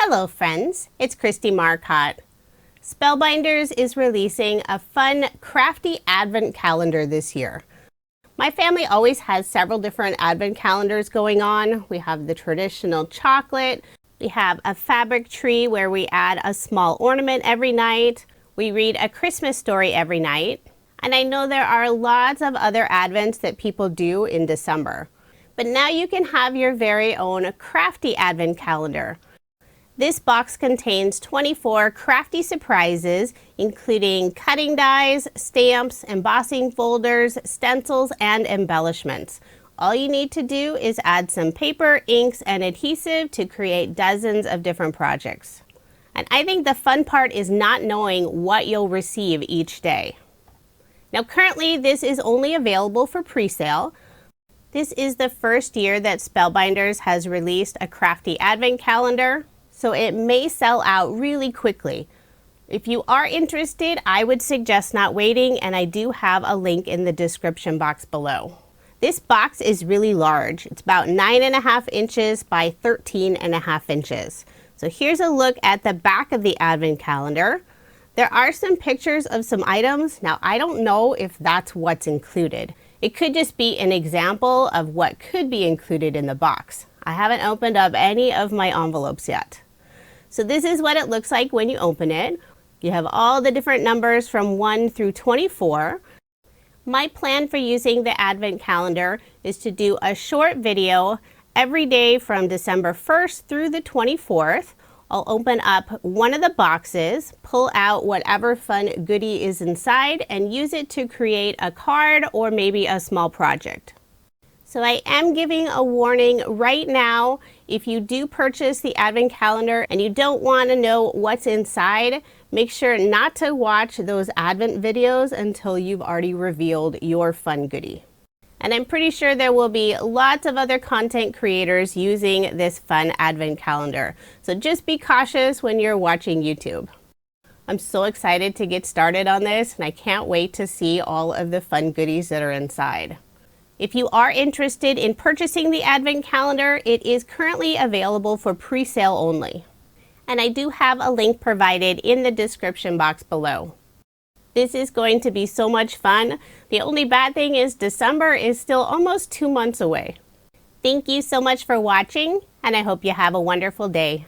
Hello friends, it's Kristie Marcotte. Spellbinders is releasing a fun crafty advent calendar this year. My family always has several different advent calendars going on. We have the traditional chocolate, we have a fabric tree where we add a small ornament every night, we read a Christmas story every night, and I know there are lots of other advents that people do in December. But now you can have your very own crafty advent calendar. This box contains 24 crafty surprises, including cutting dies, stamps, embossing folders, stencils, and embellishments. All you need to do is add some paper, inks, and adhesive to create dozens of different projects. And I think the fun part is not knowing what you'll receive each day. Now currently this is only available for pre-sale. This is the first year that Spellbinders has released a crafty advent calendar, so it may sell out really quickly. If you are interested, I would suggest not waiting, and I do have a link in the description box below. This box is really large. It's about 9.5 inches by 13.5 inches. So here's a look at the back of the advent calendar. There are some pictures of some items. Now I don't know if that's what's included. It could just be an example of what could be included in the box. I haven't opened up any of my envelopes yet. So this is what it looks like when you open it. You have all the different numbers from 1 through 24. My plan for using the advent calendar is to do a short video every day from December 1st through the 24th. I'll open up one of the boxes, pull out whatever fun goodie is inside, and use it to create a card or maybe a small project. So I am giving a warning right now. If you do purchase the advent calendar and you don't want to know what's inside, make sure not to watch those advent videos until you've already revealed your fun goodie. And I'm pretty sure there will be lots of other content creators using this fun advent calendar. So just be cautious when you're watching YouTube. I'm so excited to get started on this, and I can't wait to see all of the fun goodies that are inside. If you are interested in purchasing the advent calendar, it is currently available for pre-sale only. And I do have a link provided in the description box below. This is going to be so much fun. The only bad thing is December is still almost 2 months away. Thank you so much for watching, and I hope you have a wonderful day.